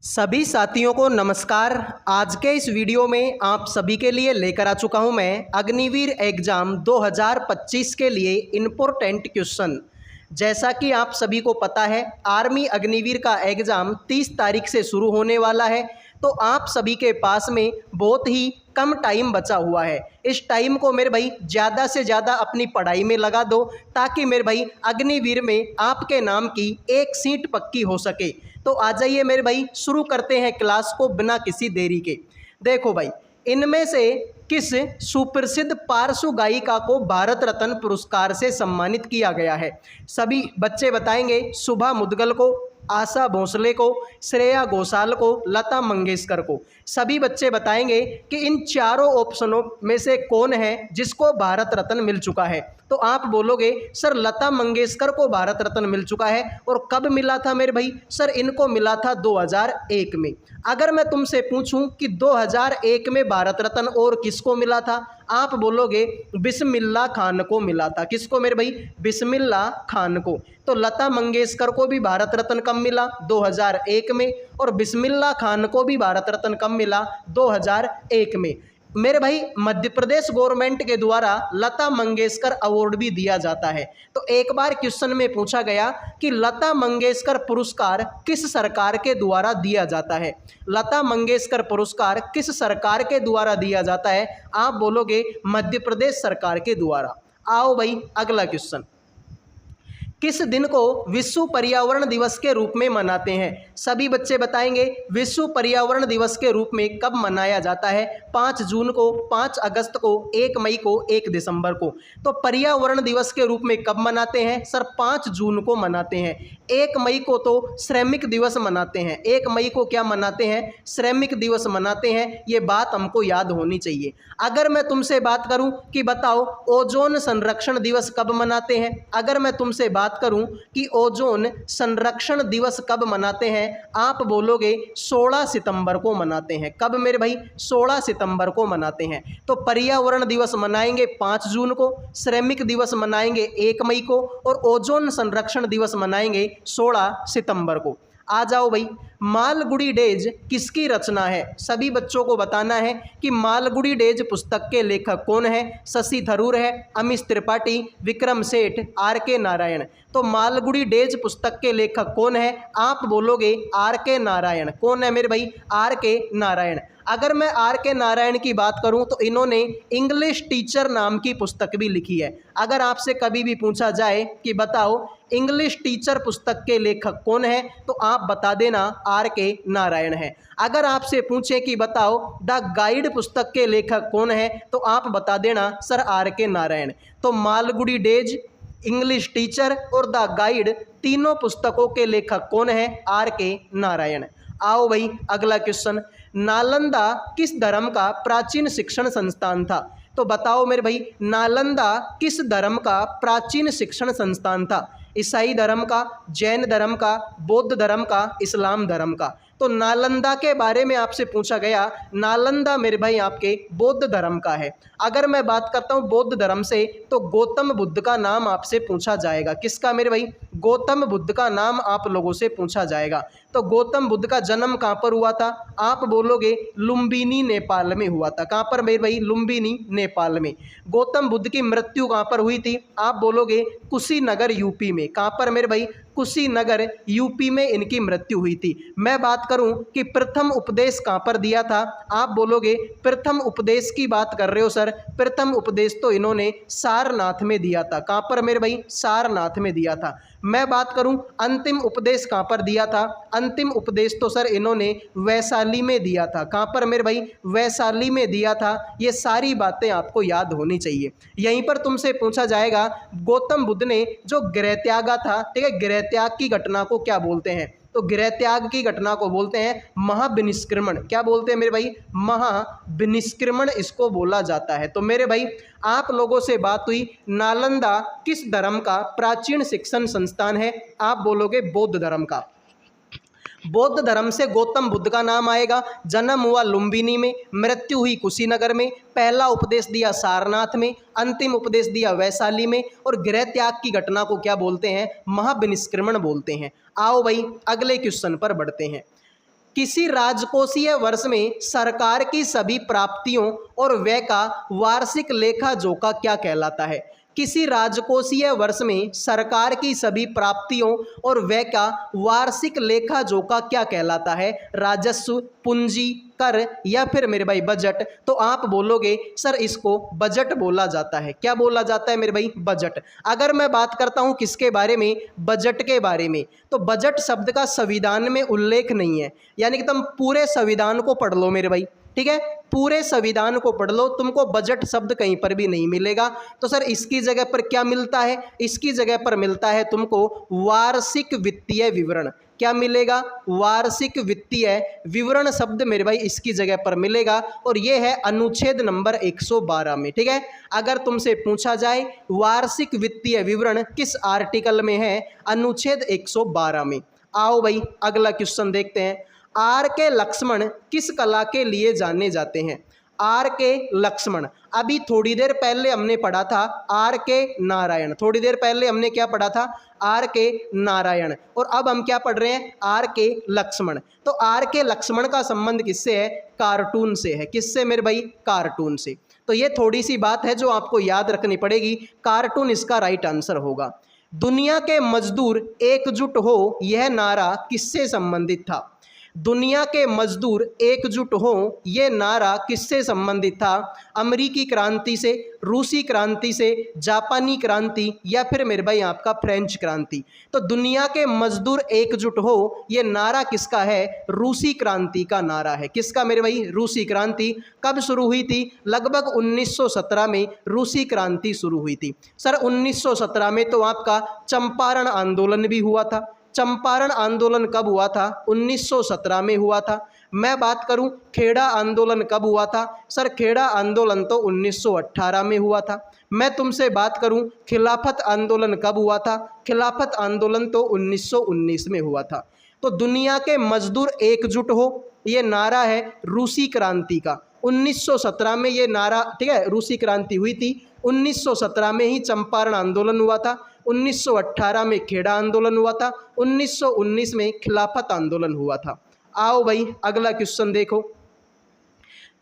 सभी साथियों को नमस्कार। आज के इस वीडियो में आप सभी के लिए लेकर आ चुका हूं मैं अग्निवीर एग्ज़ाम 2025 के लिए इम्पोर्टेंट क्वेश्चन। जैसा कि आप सभी को पता है, आर्मी अग्निवीर का एग्ज़ाम 30 तारीख से शुरू होने वाला है। तो आप सभी के पास में बहुत ही कम टाइम बचा हुआ है। इस टाइम को मेरे भाई ज़्यादा से ज़्यादा अपनी पढ़ाई में लगा दो, ताकि मेरे भाई अग्निवीर में आपके नाम की एक सीट पक्की हो सके। तो आ जाइए मेरे भाई, शुरू करते हैं क्लास को बिना किसी देरी के। देखो भाई, इनमें से किस सुप्रसिद्ध पार्श्व गायिका को भारत रत्न पुरस्कार से सम्मानित किया गया है? सभी बच्चे बताएंगे। शुभा मुद्गल को, आशा भोसले को, श्रेया घोषाल को, लता मंगेशकर को। सभी बच्चे बताएंगे कि इन चारों ऑप्शनों में से कौन है जिसको भारत रत्न मिल चुका है। तो आप बोलोगे सर लता मंगेशकर को भारत रत्न मिल चुका है। और कब मिला था मेरे भाई? सर इनको मिला था 2001 में। अगर मैं तुमसे पूछूं कि 2001 में भारत रत्न और किसको मिला था, आप बोलोगे बिस्मिल्लाह खान को मिला था। किसको मेरे भाई? बिस्मिल्लाह खान को। तो लता मंगेशकर को भी भारत रत्न कब मिला? 2001 में। और बिस्मिल्लाह खान को भी भारत रत्न कब मिला? 2001 में। मेरे भाई मध्य प्रदेश गवर्नमेंट के द्वारा लता मंगेशकर अवार्ड भी दिया जाता है। तो एक बार क्वेश्चन में पूछा गया कि लता मंगेशकर पुरस्कार किस सरकार के द्वारा दिया जाता है? लता मंगेशकर पुरस्कार किस सरकार के द्वारा दिया जाता है? आप बोलोगे मध्य प्रदेश सरकार के द्वारा। आओ भाई अगला क्वेश्चन। किस दिन को विश्व पर्यावरण दिवस के रूप में मनाते हैं? सभी बच्चे बताएंगे विश्व पर्यावरण दिवस के रूप में कब मनाया जाता है? 5 जून को, 5 अगस्त को, 1 मई को, 1 दिसंबर को। तो पर्यावरण दिवस के रूप में कब मनाते हैं? सर 5 जून को मनाते हैं। 1 मई को तो श्रमिक दिवस मनाते हैं। 1 मई को क्या मनाते हैं? श्रमिक दिवस मनाते हैं। ये बात हमको याद होनी चाहिए। अगर मैं तुमसे बात करूं कि बताओ ओजोन संरक्षण दिवस कब मनाते हैं? अगर मैं तुमसे बात करूं कि ओजोन संरक्षण दिवस कब मनाते हैं, आप बोलोगे 16 सितंबर को मनाते हैं। कब मेरे भाई? 16 सितंबर को मनाते हैं। तो पर्यावरण दिवस मनाएंगे 5 जून को, श्रमिक दिवस मनाएंगे 1 मई को, और ओजोन संरक्षण दिवस मनाएंगे 16 सितंबर को। आ जाओ भाई, मालगुडी डेज किसकी रचना है? सभी बच्चों को बताना है कि मालगुडी डेज पुस्तक के लेखक कौन है? शशि थरूर है, अमिश त्रिपाठी, विक्रम सेठ, R.K. नारायण। तो मालगुडी डेज पुस्तक के लेखक कौन है? आप बोलोगे R.K. नारायण। कौन है मेरे भाई? R.K. नारायण। अगर मैं R.K. नारायण की बात करूं तो इन्होंने इंग्लिश टीचर नाम की पुस्तक भी लिखी है। अगर आपसे कभी भी पूछा जाए कि बताओ इंग्लिश टीचर पुस्तक के लेखक कौन है, तो आप बता देना R.K. नारायण है। अगर आपसे पूछे कि बताओ द गाइड पुस्तक के लेखक कौन है, तो आप बता देना सर R.K. नारायण। तो मालगुडी डेज, इंग्लिश टीचर और द गाइड, तीनों पुस्तकों के लेखक कौन है? R.K. नारायण। आओ भाई अगला क्वेश्चन। नालंदा किस धर्म का प्राचीन शिक्षण संस्थान था? तो बताओ मेरे भाई, नालंदा किस धर्म का प्राचीन शिक्षण संस्थान था? ईसाई धर्म का, जैन धर्म का, बौद्ध धर्म का, इस्लाम धर्म का? तो नालंदा के बारे में आपसे पूछा गया। नालंदा मेरे भाई आपके बौद्ध धर्म का है। अगर मैं बात करता हूँ बौद्ध धर्म से, तो गौतम बुद्ध का नाम आपसे पूछा जाएगा। किसका मेरे भाई? गौतम बुद्ध का नाम आप लोगों से पूछा जाएगा। तो गौतम बुद्ध का जन्म कहाँ पर हुआ था? आप बोलोगे लुम्बिनी नेपाल में हुआ था। कहाँ पर मेरे भाई? लुम्बिनी नेपाल में। गौतम बुद्ध की मृत्यु कहाँ पर हुई थी? आप बोलोगे कुशीनगर यूपी में। कहाँ पर मेरे भाई? कुशीनगर यूपी में इनकी मृत्यु हुई थी। मैं बात करूं कि प्रथम उपदेश कहाँ पर दिया था? आप बोलोगे प्रथम उपदेश की बात कर रहे हो सर। प्रथम उपदेश तो इन्होंने सारनाथ में दिया था। कहाँ पर मेरे भाई? सारनाथ में दिया था। मैं बात करूं अंतिम उपदेश कहाँ पर दिया था? अंतिम उपदेश तो सर इन्होंने वैशाली में दिया था। कहाँ पर मेरे भाई? वैशाली में दिया था। ये सारी बातें आपको याद होनी चाहिए। यहीं पर तुमसे पूछा जाएगा गौतम बुद्ध ने जो गृह त्यागा था, ठीक है, गृह त्याग की घटना को क्या बोलते हैं? तो गृह त्याग की घटना को बोलते हैं महाविनिष्क्रमण। क्या बोलते हैं मेरे भाई? महाविनिष्क्रमण इसको बोला जाता है। तो मेरे भाई आप लोगों से बात हुई, नालंदा किस धर्म का प्राचीन शिक्षण संस्थान है? आप बोलोगे बौद्ध धर्म का। बौद्ध धर्म से गौतम बुद्ध का नाम आएगा। जन्म हुआ लुम्बिनी में, मृत्यु हुई कुशीनगर में, पहला उपदेश दिया सारनाथ में, अंतिम उपदेश दिया वैशाली में, और गृह त्याग की घटना को क्या बोलते हैं? महाविनिष्क्रमण बोलते हैं। आओ भाई अगले क्वेश्चन पर बढ़ते हैं। किसी राजकोषीय वर्ष में सरकार की सभी प्राप्तियों और व्यय का वार्षिक लेखा जोखा क्या कहलाता है? किसी राजकोषीय वर्ष में सरकार की सभी प्राप्तियों और व्यय का वार्षिक लेखा जोखा क्या कहलाता है? राजस्व, पूंजी, कर या फिर मेरे भाई बजट। तो आप बोलोगे सर इसको बजट बोला जाता है। क्या बोला जाता है मेरे भाई? बजट। अगर मैं बात करता हूं किसके बारे में? बजट के बारे में। तो बजट शब्द का संविधान में उल्लेख नहीं है, यानी कि तुम पूरे संविधान को पढ़ लो मेरे भाई, ठीक है, पूरे संविधान को पढ़ लो, तुमको बजट शब्द कहीं पर भी नहीं मिलेगा। तो सर इसकी जगह पर क्या मिलता है? इसकी जगह पर मिलता है तुमको वार्षिक वित्तीय विवरण। क्या मिलेगा? वार्षिक वित्तीय विवरण शब्द मेरे भाई इसकी जगह पर मिलेगा, और यह है अनुच्छेद नंबर 112 में, ठीक है। अगर तुमसे पूछा जाए वार्षिक वित्तीय विवरण किस आर्टिकल में है? अनुच्छेद 112 में। आओ भाई अगला क्वेश्चन देखते हैं। आर के लक्ष्मण किस कला के लिए जाने जाते हैं? आर के लक्ष्मण, अभी थोड़ी देर पहले हमने पढ़ा था आर के नारायण। थोड़ी देर पहले हमने क्या पढ़ा था? आर के नारायण। और अब हम क्या पढ़ रहे हैं? आर के लक्ष्मण। तो आर के लक्ष्मण का संबंध किससे है? कार्टून से है। किससे मेरे भाई? कार्टून से। तो ये थोड़ी सी बात है जो आपको याद रखनी पड़ेगी। कार्टून इसका राइट आंसर होगा। दुनिया के मजदूर एकजुट हो, यह नारा किससे संबंधित था? दुनिया के मजदूर एकजुट हो, ये नारा किससे संबंधित था? अमेरिकी क्रांति से, रूसी क्रांति से, जापानी क्रांति या फिर मेरे भाई आपका फ्रेंच क्रांति। तो दुनिया के मजदूर एकजुट हो, ये नारा किसका है? रूसी क्रांति का नारा है। किसका मेरे भाई? रूसी क्रांति। कब शुरू हुई थी? लगभग 1917 में रूसी क्रांति शुरू हुई थी। सर 1917 में तो आपका चंपारण आंदोलन भी हुआ था। चंपारण आंदोलन कब हुआ था? 1917 में हुआ था। मैं बात करूं खेड़ा आंदोलन कब हुआ था? सर खेड़ा आंदोलन तो 1918 में हुआ था। मैं तुमसे बात करूं खिलाफत आंदोलन कब हुआ था? खिलाफत आंदोलन तो 1919 में हुआ था। तो दुनिया के मजदूर एकजुट हो, ये नारा है रूसी क्रांति का। 1917 में ये नारा, ठीक है, रूसी क्रांति हुई थी। 1917 में ही चंपारण आंदोलन हुआ था। 1918 में खेड़ा आंदोलन हुआ था। 1919 में खिलाफत आंदोलन हुआ था। आओ भाई अगला क्वेश्चन देखो।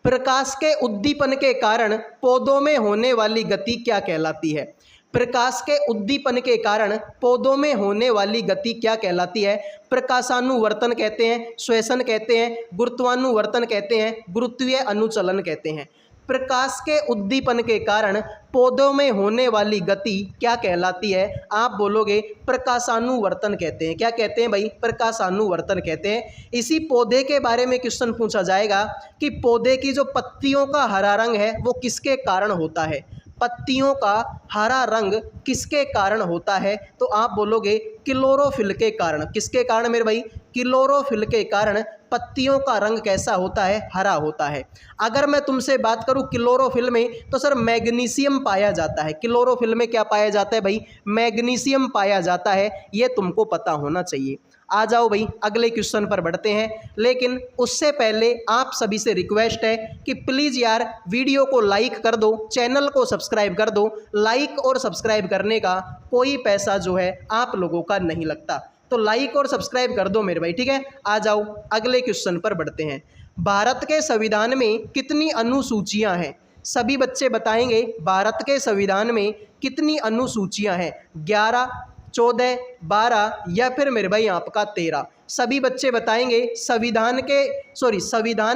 प्रकाश के उद्दीपन के कारण पौधों में होने वाली गति क्या कहलाती है? प्रकाश के उद्दीपन के कारण पौधों में होने वाली गति क्या कहलाती है? प्रकाशानुवर्तन कहते हैं, श्वसन कहते हैं, गुरुत्वानुवर्तन कहते हैं, गुरुत्वीय अनुचलन कहते हैं। प्रकाश के उद्दीपन के कारण पौधों में होने वाली गति क्या कहलाती है? आप बोलोगे प्रकाशानुवर्तन कहते हैं। क्या कहते हैं भाई? प्रकाशानुवर्तन कहते हैं। इसी पौधे के बारे में क्वेश्चन पूछा जाएगा कि पौधे की जो पत्तियों का हरा रंग है वो किसके कारण होता है? पत्तियों का हरा रंग किसके कारण होता है? तो आप बोलोगे क्लोरोफिल के कारण। किसके कारण मेरे भाई? क्लोरोफिल के कारण पत्तियों का रंग कैसा होता है? हरा होता है। अगर मैं तुमसे बात करूं क्लोरोफिल में, तो सर मैग्नीशियम पाया जाता है। क्लोरोफिल में क्या पाया जाता है भाई? मैग्नीशियम पाया जाता है। ये तुमको पता होना चाहिए। आ जाओ भाई अगले क्वेश्चन पर बढ़ते हैं, लेकिन उससे पहले आप सभी से रिक्वेस्ट है कि प्लीज़ यार वीडियो को लाइक कर दो, चैनल को सब्सक्राइब कर दो। लाइक और सब्सक्राइब करने का कोई पैसा जो है आप लोगों का नहीं लगता, तो लाइक और सब्सक्राइब कर दो मेरे भाई, ठीक है। आ जाओ अगले क्वेश्चन पर बढ़ते हैं। भारत के संविधान में कितनी अनुसूचियां हैं? सभी बच्चे बताएंगे भारत के संविधान में कितनी अनुसूचियां हैं? 11, 14, 12 या फिर मेरे भाई आपका 13। सभी बच्चे बताएंगे संविधान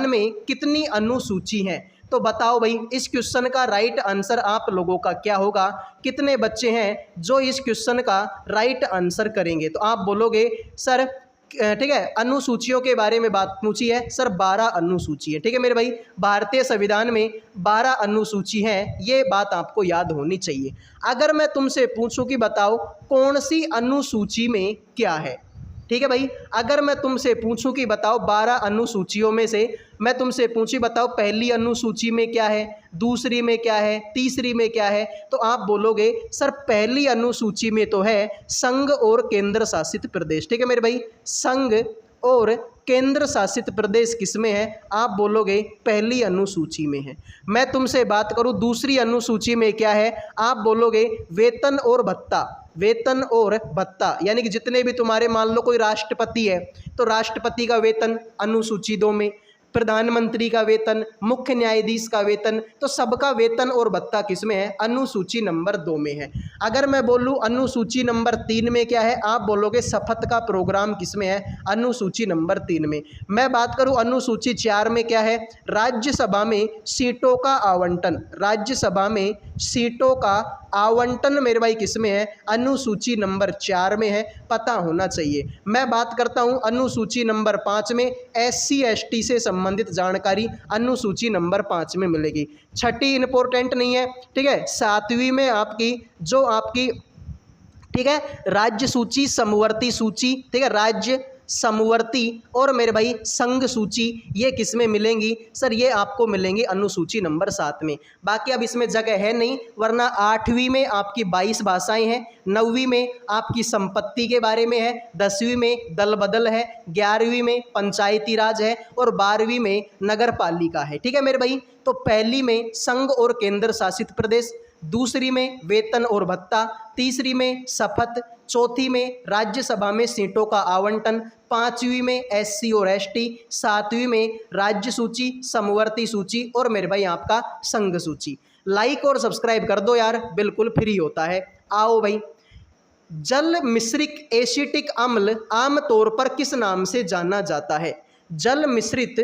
में कितनी अनुसूची हैं। तो बताओ भाई इस क्वेश्चन का राइट आंसर आप लोगों का क्या होगा? कितने बच्चे हैं जो इस क्वेश्चन का राइट आंसर करेंगे? तो आप बोलोगे सर, ठीक है, अनुसूचियों के बारे में बात पूछी है सर, 12 अनुसूची है, ठीक है मेरे भाई। भारतीय संविधान में 12 अनुसूची हैं, ये बात आपको याद होनी चाहिए। अगर मैं तुमसे पूछूं कि बताओ कौन सी अनुसूची में क्या है, ठीक है भाई। अगर मैं तुमसे पूछूं कि बताओ 12 अनुसूचियों में से मैं तुमसे पूछी बताओ पहली अनुसूची में क्या है, दूसरी में क्या है, तीसरी में क्या है, तो आप बोलोगे सर पहली अनुसूची में तो है संघ और केंद्र शासित प्रदेश, ठीक है मेरे भाई। संघ और केंद्र शासित प्रदेश किसमें है? आप बोलोगे पहली अनुसूची में है। मैं तुमसे बात करूं दूसरी अनुसूची में क्या है? आप बोलोगे वेतन और भत्ता। वेतन और भत्ता यानी कि जितने भी तुम्हारे मान लो कोई राष्ट्रपति है तो राष्ट्रपति का वेतन अनुसूची 2 में, प्रधानमंत्री का वेतन, मुख्य न्यायाधीश का वेतन, तो सबका वेतन और भत्ता किस में है? अनुसूची नंबर 2 में है। अगर मैं बोलूं अनुसूची नंबर 3 में क्या है? आप बोलोगे शपथ का प्रोग्राम किस में है? अनुसूची नंबर 3 में। मैं बात करूं अनुसूची 4 में क्या है? राज्यसभा में सीटों का आवंटन। राज्यसभा में सीटों का आवंटन मेरे भाई किस में है? अनुसूची नंबर 4 में है, पता होना चाहिए। मैं बात करता हूं अनुसूची नंबर 5 में, SC ST से संबंधित जानकारी अनुसूची नंबर 5 में मिलेगी। छठी इंपॉर्टेंट नहीं है, ठीक है। 7वीं में आपकी जो आपकी, ठीक है, राज्य सूची, समवर्ती सूची, ठीक है, राज्य समवर्ती और मेरे भाई संघ सूची, ये किस में मिलेंगी? सर ये आपको मिलेंगी अनुसूची नंबर 7 में। बाकी अब इसमें जगह है नहीं, वरना 8वीं में आपकी 22 भाषाएं हैं, 9वीं में आपकी संपत्ति के बारे में है, 10वीं में दल बदल है, 11वीं में पंचायती राज है और 12वीं में नगर पालिका है। ठीक है मेरे भाई, तो पहली में संघ और केंद्र शासित प्रदेश, दूसरी में वेतन और भत्ता, तीसरी में शपथ, चौथी में राज्यसभा में सीटों का आवंटन, 5वीं में SC और ST, 7वीं में राज्य सूची, समवर्ती सूची और मेरे भाई आपका संघ सूची। लाइक और सब्सक्राइब कर दो यार, बिल्कुल फ्री होता है। आओ भाई, जल मिश्रित एसिटिक अम्ल आमतौर पर किस नाम से जाना जाता है? जल मिश्रित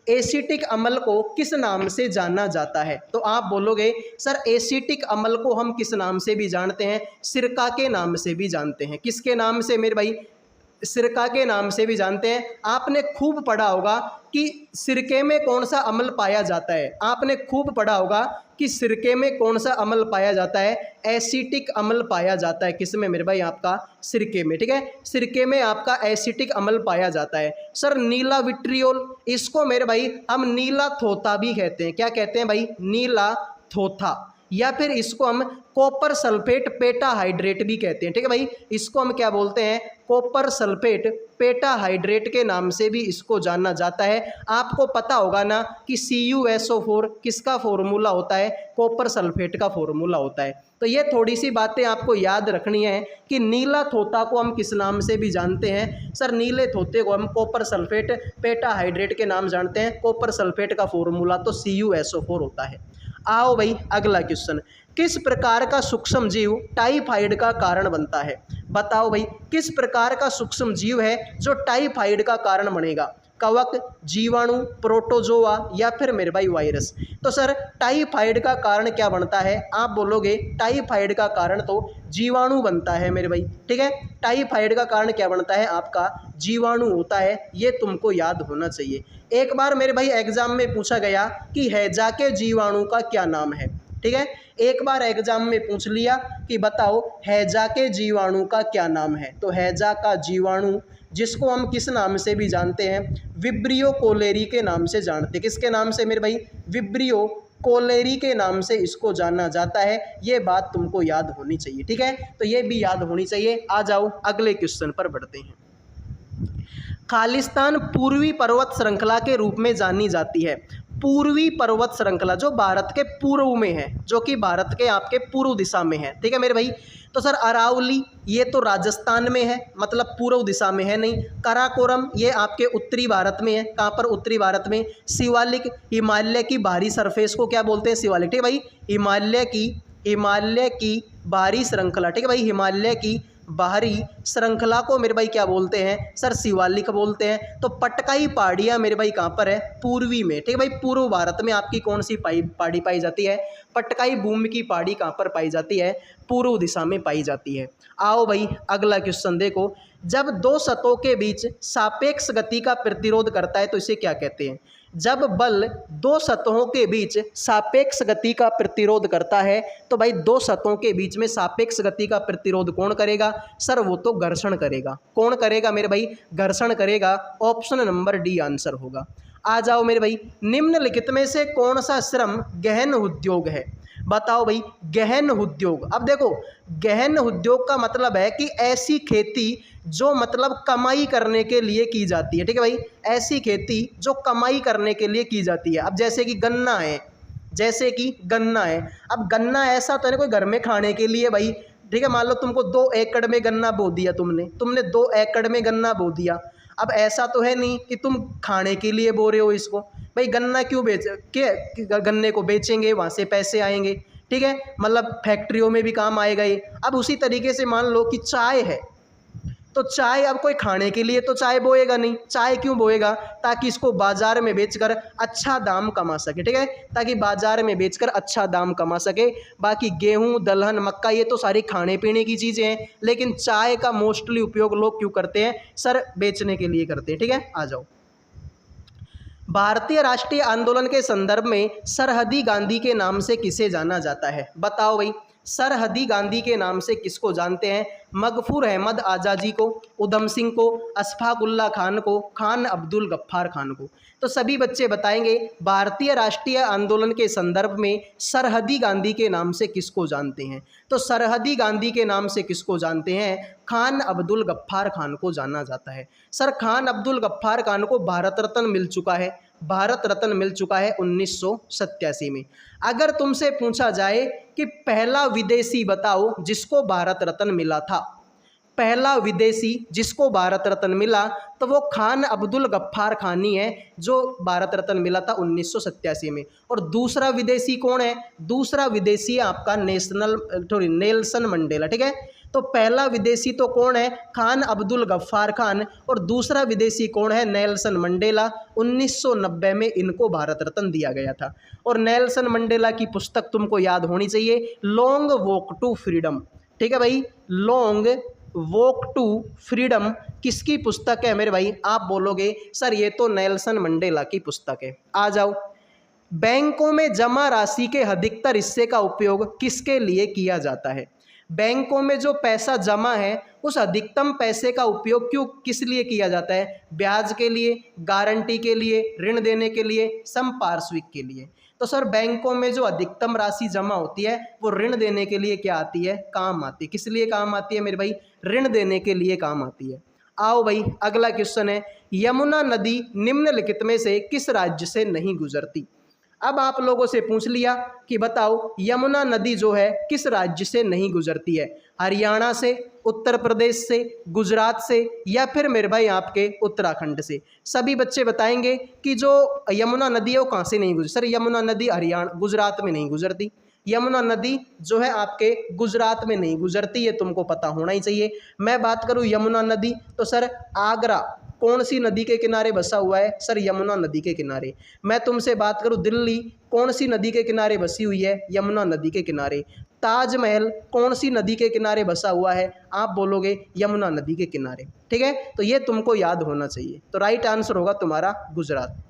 एसिटिक अम्ल को किस नाम से जाना जाता है? तो आप बोलोगे सर एसिटिक अम्ल को हम किस नाम से भी जानते हैं? सिरका के नाम से भी जानते हैं। किसके नाम से मेरे भाई? सिरका के नाम से भी जानते हैं। आपने खूब पढ़ा होगा कि सिरके में कौन सा अम्ल पाया जाता है। आपने खूब पढ़ा होगा कि सिरके में कौन सा अम्ल पाया जाता है? एसिटिक अम्ल पाया जाता है। किस में मेरे भाई? आपका सिरके में। ठीक है, सिरके में आपका एसिटिक अम्ल पाया जाता है। सर नीला विट्रियोल, इसको मेरे भाई हम नीला थोथा भी कहते हैं। क्या कहते हैं भाई? नीला थोथा, या फिर इसको हम कॉपर सल्फेट पेटाहाइड्रेट भी कहते हैं। ठीक है भाई, इसको हम क्या बोलते हैं? कॉपर सल्फेट पेटाहाइड्रेट के नाम से भी इसको जाना जाता है। आपको पता होगा ना कि CuSO4 किसका फॉर्मूला होता है? कॉपर सल्फेट का फॉर्मूला होता है। तो ये थोड़ी सी बातें आपको याद रखनी है कि नीला थोथा को हम किस नाम से भी जानते हैं? सर नीले थोथे को हम कॉपर सल्फेट पेटाहाइड्रेट के नाम जानते हैं। कॉपर सल्फेट का फॉर्मूला तो CuSO4 होता है। आओ भाई अगला क्वेश्चन, किस प्रकार का सूक्ष्म जीव टाइफाइड का कारण बनता है? बताओ भाई, किस प्रकार का सूक्ष्म जीव है जो टाइफाइड का कारण बनेगा? कवक, जीवाणु, प्रोटोजोआ या फिर मेरे भाई वायरस? तो सर टाइफाइड का कारण क्या बनता है? आप बोलोगे टाइफाइड का कारण तो जीवाणु बनता है मेरे भाई। ठीक है, टाइफाइड का कारण क्या बनता है? आपका जीवाणु होता है। ये तुमको याद होना चाहिए। एक बार मेरे भाई एग्जाम में पूछा गया कि हैजा के जीवाणु का क्या नाम है। ठीक है, एक बार एग्जाम में पूछ लिया कि बताओ हैजा के जीवाणु का क्या नाम है। तो हैजा का जीवाणु, जिसको हम किस नाम से भी जानते हैं? विब्रियो कोलेरी के नाम से जानते हैं। किसके नाम से मेरे भाई? विब्रियो कोलेरी के नाम से इसको जाना जाता है। ये बात तुमको याद होनी चाहिए। ठीक है, तो ये भी याद होनी चाहिए। आ जाओ अगले क्वेश्चन पर बढ़ते हैं। खालिस्तान पूर्वी पर्वत श्रृंखला के रूप में जानी जाती है। पूर्वी पर्वत श्रृंखला जो भारत के पूर्व में है, जो कि भारत के आपके पूर्व दिशा में है। ठीक है मेरे भाई, तो सर अरावली ये तो राजस्थान में है, मतलब पूर्व दिशा में है नहीं। काराकोरम ये आपके उत्तरी भारत में है। कहाँ पर? उत्तरी भारत में। शिवालिक, हिमालय की बाहरी सरफेस को क्या बोलते हैं? शिवालिक। ठीक है भाई, हिमालय की बाहरी श्रृंखला। ठीक है भाई, हिमालय की बाहरी श्रृंखला को मेरे भाई क्या बोलते हैं? सर शिवालिक बोलते हैं। तो पटकाई पहाड़ियाँ मेरे भाई कहाँ पर है? पूर्वी में। ठीक है भाई, पूर्व भारत में आपकी कौन सी पहाड़ी पाई जाती है? पटकाई भूमि की पहाड़ी कहाँ पर पाई जाती है? पूर्व दिशा में पाई जाती है। आओ भाई अगला क्वेश्चन देखो, जब दो सतहों के बीच सापेक्ष गति का प्रतिरोध करता है तो इसे क्या कहते हैं? जब बल दो सतहों के बीच सापेक्ष गति का प्रतिरोध करता है तो भाई दो सतहों के बीच में सापेक्ष गति का प्रतिरोध कौन करेगा? सर वो तो घर्षण करेगा। कौन करेगा मेरे भाई? घर्षण करेगा। ऑप्शन नंबर डी आंसर होगा। आ जाओ मेरे भाई, निम्नलिखित में से कौन सा श्रम गहन उद्योग है? बताओ भाई, गहन उद्योग। अब देखो, गहन उद्योग का मतलब है कि ऐसी खेती जो मतलब कमाई करने के लिए की जाती है। ठीक है भाई, ऐसी खेती जो कमाई करने के लिए की जाती है। अब जैसे कि गन्ना है, जैसे कि गन्ना है। अब गन्ना ऐसा तो है ना कोई घर में खाने के लिए भाई। ठीक है, मान लो तुमको 2 एकड़ में गन्ना बो दिया, तुमने 2 एकड़ में गन्ना बो दिया। अब ऐसा तो है नहीं कि तुम खाने के लिए बो रहे हो इसको। भाई गन्ना क्यों बेच के, गन्ने को बेचेंगे, वहाँ से पैसे आएंगे। ठीक है, मतलब फैक्ट्रियों में भी काम आएगा ये। अब उसी तरीके से मान लो कि चाय है, तो चाय अब कोई खाने के लिए तो चाय बोएगा नहीं। चाय क्यों बोएगा? ताकि इसको बाजार में बेचकर अच्छा दाम कमा सके। ठीक है, ताकि बाजार में बेचकर अच्छा दाम कमा सके। बाकी गेहूं, दलहन, मक्का ये तो सारी खाने पीने की चीज़ें हैं, लेकिन चाय का मोस्टली उपयोग लोग क्यों करते हैं सर? बेचने के लिए करते हैं। ठीक है, आ जाओ। भारतीय राष्ट्रीय आंदोलन के संदर्भ में सरहदी गांधी के नाम से किसे जाना जाता है? बताओ भाई, सरहदी गांधी के नाम से किसको जानते हैं? मगफूर अहमद आज़ादी को, उधम सिंह को, अशफाकुल्ला खान को, खान अब्दुल गफ्फार खान को। तो सभी बच्चे बताएंगे भारतीय राष्ट्रीय आंदोलन के संदर्भ में सरहदी गांधी के नाम से किसको जानते हैं? तो सरहदी गांधी के नाम से किसको जानते हैं? खान अब्दुल गफ्फार खान को जाना जाता है। सर, खान अब्दुल गफ्फार खान को भारत रत्न मिल चुका है। भारत रत्न मिल चुका है 1987 में। अगर तुमसे पूछा जाए कि पहला विदेशी बताओ जिसको भारत रत्न मिला था, पहला विदेशी जिसको भारत रत्न मिला, तो वो खान अब्दुल गफ्फार खान ही है, जो भारत रत्न मिला था 1987 में। और दूसरा विदेशी कौन है? दूसरा विदेशी है आपका नेल्सन मंडेला। ठीक है, तो पहला विदेशी तो कौन है? खान अब्दुल गफ्फार खान। और दूसरा विदेशी कौन है? Nelson Mandela. 1990 में इनको भारत रत्न दिया गया था। और नेल्सन मंडेला की पुस्तक तुमको याद होनी चाहिए, लॉन्ग वॉक टू फ्रीडम। ठीक है भाई, लॉन्ग वॉक टू फ्रीडम किसकी पुस्तक है मेरे भाई? आप बोलोगे सर ये तो नेल्सन मंडेला की पुस्तक है। आ जाओ। बैंकों में जमा राशि के अधिकतर हिस्से का उपयोग किसके लिए किया जाता है? बैंकों में जो पैसा जमा है उस अधिकतम पैसे का उपयोग किस लिए किया जाता है? ब्याज के लिए, गारंटी के लिए, ऋण देने के लिए, संपार्श्विक के लिए। तो सर बैंकों में जो अधिकतम राशि जमा होती है वो ऋण देने के लिए क्या आती है? काम आती है। किस लिए काम आती है मेरे भाई? ऋण देने के लिए काम आती है। आओ भाई, अगला क्वेश्चन है, यमुना नदी निम्नलिखित में से किस राज्य से नहीं गुजरती? अब आप लोगों से पूछ लिया कि बताओ यमुना नदी जो है किस राज्य से नहीं गुजरती है? हरियाणा से, उत्तर प्रदेश से, गुजरात से, या फिर मेरे भाई आपके उत्तराखंड से। सभी बच्चे बताएंगे कि जो यमुना नदी है वो कहाँ से नहीं गुजरती। सर यमुना नदी हरियाणा, गुजरात में नहीं गुजरती। यमुना नदी जो है आपके गुजरात में नहीं गुजरती, ये तुमको पता होना ही चाहिए। मैं बात करूँ यमुना नदी, तो सर आगरा कौन सी नदी के किनारे बसा हुआ है? सर यमुना नदी के किनारे। मैं तुमसे बात करूं दिल्ली, कौन सी नदी के किनारे बसी हुई है? यमुना नदी के किनारे। ताजमहल कौन सी नदी के किनारे बसा हुआ है? आप बोलोगे यमुना नदी के किनारे। ठीक है, तो ये तुमको याद होना चाहिए। तो राइट आंसर होगा तुम्हारा गुजरात।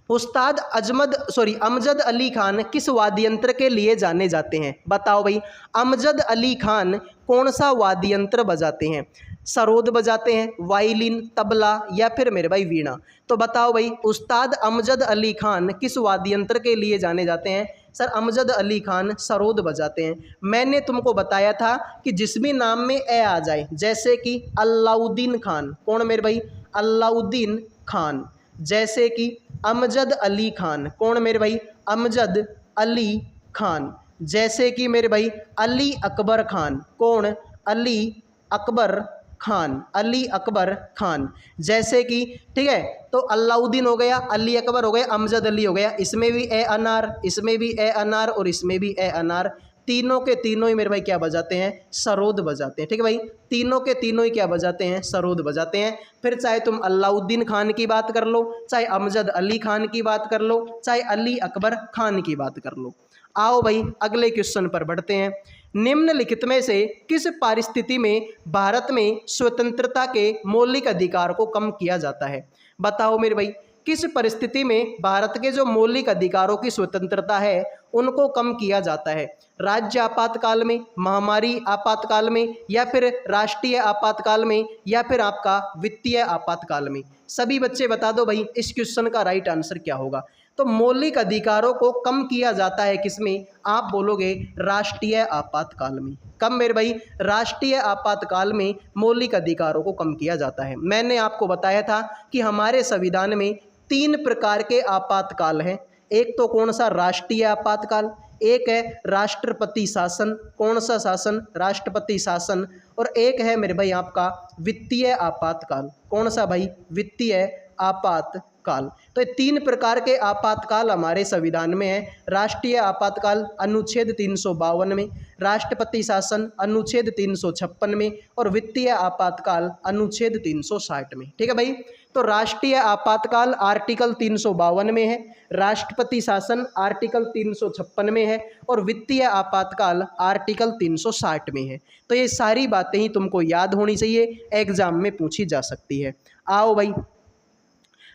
उस्ताद अमजद अली खान किस वाद्य यंत्र के लिए जाने जाते हैं? बताओ भाई, अमजद अली खान कौन सा वाद्य यंत्र बजाते हैं? सरोद बजाते हैं, वायलिन, तबला, या फिर मेरे भाई वीणा। तो बताओ भाई, उस्ताद अमजद अली खान किस वाद्य यंत्र के लिए जाने जाते हैं? सर अमजद अली खान सरोद बजाते हैं। मैंने तुमको बताया था कि जिस भी नाम में ए आ जाए, जैसे कि अलाउद्दीन खान, कौन मेरे भाई? अलाउद्दीन खान। जैसे कि अमजद अली खान, कौन मेरे भाई? अमजद अली खान। जैसे कि मेरे भाई अली अकबर खान, कौन? अली अकबर खान, अली अकबर खान। जैसे कि, ठीक है, तो अलाउद्दीन हो गया, अली अकबर हो गया, अमजद अली हो गया। इसमें भी ए अनार, इसमें भी ए अनार, और इसमें भी ए अनार। तीनों के तीनों ही मेरे भाई क्या बजाते हैं? सरोद बजाते हैं। ठीक है भाई, तीनों के तीनों ही क्या बजाते हैं? सरोद बजाते हैं। फिर चाहे तुम अलाउद्दीन खान की बात कर लो, चाहे अमजद अली खान की बात कर लो, चाहे अली अकबर खान की बात कर लो। आओ भाई अगले क्वेश्चन पर बढ़ते हैं। निम्नलिखित में से किस परिस्थिति में भारत में स्वतंत्रता के मौलिक अधिकार को कम किया जाता है? बताओ मेरे भाई, किस परिस्थिति में भारत के जो मौलिक अधिकारों की स्वतंत्रता है उनको कम किया जाता है? राज्य आपातकाल में, महामारी आपातकाल में, या फिर राष्ट्रीय आपातकाल में, या फिर आपका वित्तीय आपातकाल में? सभी बच्चे बता दो भाई इस क्वेश्चन का राइट आंसर क्या होगा। तो मौलिक अधिकारों को कम किया जाता है किसमें? आप बोलोगे राष्ट्रीय आपातकाल में। कब मेरे भाई? राष्ट्रीय आपातकाल में मौलिक अधिकारों को कम किया जाता है। मैंने आपको बताया था कि हमारे संविधान में 3 प्रकार के आपातकाल हैं। एक तो कौन सा? राष्ट्रीय आपातकाल। एक है राष्ट्रपति शासन। कौन सा शासन? राष्ट्रपति शासन। और एक है मेरे भाई आपका वित्तीय आपातकाल। कौन सा भाई? वित्तीय आपातकाल। तो ये 3 प्रकार के आपातकाल हमारे संविधान में है। राष्ट्रीय आपातकाल अनुच्छेद 352 में, राष्ट्रपति शासन अनुच्छेद 356 में और वित्तीय आपातकाल अनुच्छेद 360 में। ठीक है भाई। तो राष्ट्रीय आपातकाल आर्टिकल 352 में है, राष्ट्रपति शासन आर्टिकल 356 में है और वित्तीय आपातकाल आर्टिकल 360 में है। तो ये सारी बातें ही तुमको याद होनी चाहिए, एग्जाम में पूछी जा सकती है। आओ भाई,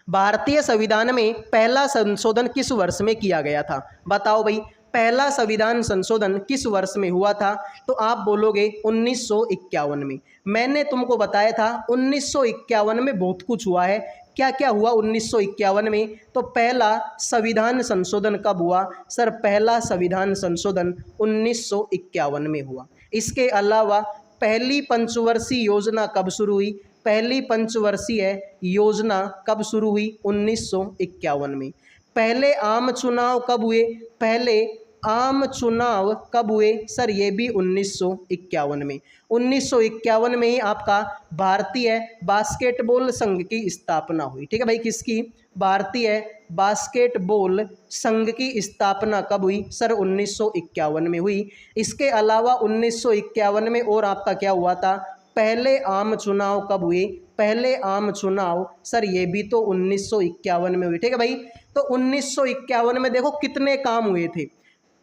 भारतीय संविधान में पहला संशोधन किस वर्ष में किया गया था? बताओ भाई, पहला संविधान संशोधन किस वर्ष में हुआ था? तो आप बोलोगे 1951 में। मैंने तुमको बताया था 1951 में बहुत कुछ हुआ है। क्या क्या हुआ 1951 में? तो पहला संविधान संशोधन कब हुआ? सर, पहला संविधान संशोधन 1951 में हुआ। इसके अलावा पहली पंचवर्षीय योजना कब शुरू हुई? पहली पंचवर्षीय योजना कब शुरू हुई? 1951 में। पहले आम चुनाव कब हुए? पहले आम चुनाव कब हुए? सर, ये भी 1951 में। 1951 में ही आपका भारतीय बास्केटबॉल संघ की स्थापना हुई। ठीक है भाई, किसकी? भारतीय बास्केटबॉल संघ की स्थापना कब हुई? सर, 1951 में हुई। इसके अलावा 1951 में और आपका क्या हुआ था? पहले आम चुनाव कब हुए? पहले आम चुनाव, सर, ये भी तो 1951 में हुई। ठीक है भाई। तो 1951 में देखो कितने काम हुए थे।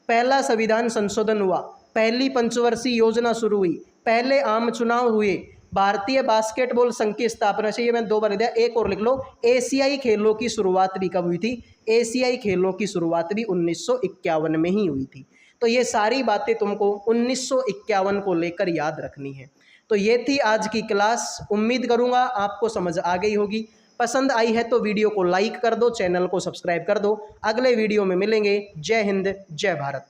पहला संविधान संशोधन हुआ, पहली पंचवर्षीय योजना शुरू हुई, पहले आम चुनाव हुए, भारतीय बास्केटबॉल संघ की स्थापना से, ये मैंने 2 बार लिख दिया, एक और लिख लो, एशियाई खेलों की शुरुआत भी कब हुई थी? एशियाई खेलों की शुरुआत भी 1951 में ही हुई थी। तो ये सारी बातें तुमको 1951 को लेकर याद रखनी है। तो ये थी आज की क्लास। उम्मीद करूँगा आपको समझ आ गई होगी। पसंद आई है तो वीडियो को लाइक कर दो, चैनल को सब्सक्राइब कर दो। अगले वीडियो में मिलेंगे। जय हिंद, जय भारत।